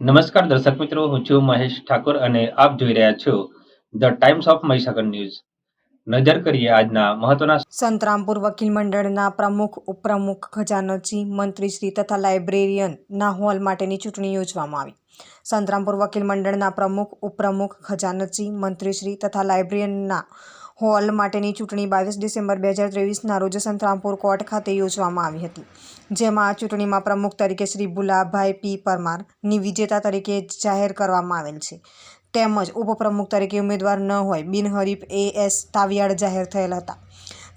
નમસ્કાર દર્શક મિત્રો, હું છું મહેશ ઠાકોર અને આપ જોઈ રહ્યા છો the Times of Mahisagar news. નજર કરીએ આજના મહત્વના. સંતરામપુર વકીલ મંડળના પ્રમુખ, ઉપપ્રમુખ, ખજાનચી, મંત્રીશ્રી તથા લાઇબ્રેરિયનના હોલ માટેની ચૂંટણી યોજવામાં આવી. સંતરામપુર વકીલ મંડળના પ્રમુખ, ઉપપ્રમુખ, ખજાનચી, મંત્રીશ્રી તથા લાઇબ્રેરિયનના હોલ માટેની ચૂંટણી 22 ડિસેમ્બર 2023ના રોજ સંતરામપુર કોર્ટ ખાતે યોજવામાં આવી હતી. જેમાં આ ચૂંટણીમાં પ્રમુખ તરીકે શ્રી ભુલાભાઈ પી પરમારની વિજેતા તરીકે જાહેર કરવામાં આવેલ છે. તેમજ ઉપપ્રમુખ તરીકે ઉમેદવાર ન હોય બિનહરીફ A.S. તાવિયાડ જાહેર થયેલ હતા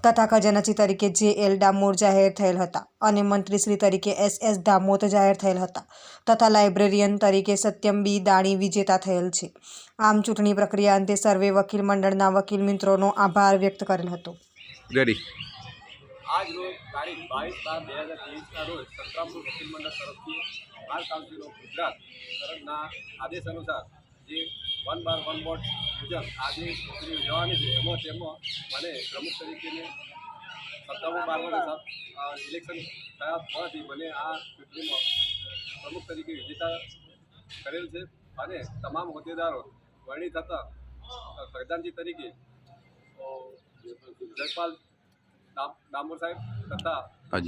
તથા ખજાનચી તરીકે J.L. ડામોર જાહેર થયેલ હતા અને મંત્રીશ્રી તરીકે S.S. દામોત જાહેર થયેલ હતા તથા લાઇબ્રેરિયન તરીકે સત્યમ બી દાણી વિજેતા થયેલ છે. આમ ચૂંટણી પ્રક્રિયા અંતે સર્વે વકીલ મંડળના વકીલ મિત્રોનો આભાર વ્યક્ત કરેલ હતો. આજ રોજ તારીખ 22/12/2023ના રોજ સંતરામપુર વકીલ મંડળ તરફથી બાર કાઉન્સિલ ઓફ ગુજરાત તરફના આદેશ અનુસાર જે 1/1 વોટ મુજબ આજે ચૂંટણી યોજવાની છે તેમાં મને પ્રમુખ તરીકેને 57 ઇલેક્શન થયા હોવાથી મને આ ચૂંટણીમાં પ્રમુખ તરીકે વિજેતા કરેલ છે અને તમામ હોદ્દેદારો વરણી થતાં ખજાનચી તરીકે જયપાલ ડામોર સાહેબ તથા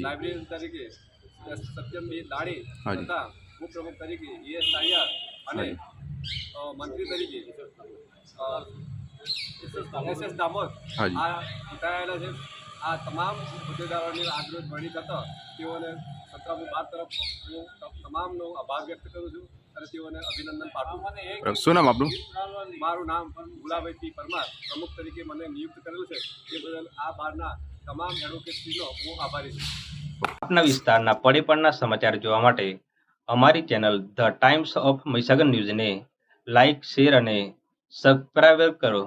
લાઇબ્રેરિયન તરીકે સત્યમભાઈ દાણી તથા ઉપપ્રમુખ તરીકે E.S. તાવિયાડ અને મંત્રી તરીકે S.S. દામોદ આ ચૂંટાયેલા છે. આ તમામ હોદ્દેદારોની આજરોજ વરણી થતાં તેઓને સંતરામપુર બાર તરફ હું તમામનો આભાર વ્યક્ત કરું છું અને તેઓને અભિનંદન પાઠવું. શું નામ આપનું? મારું નામ ભુલાભાઈ પી પરમાર પ્રમુખ તરીકે મને નિયુક્ત કરેલું છે. તે બદલ આ બારના તમામ એડવોકેટશ્રીનો હું આભારી છું. આપના વિસ્તારના પડે સમાચાર જોવા માટે અમારી channel The Times of Mahisagar ન્યૂઝને લાઇક, શેર અને સબસ્ક્રાઇબ કરો.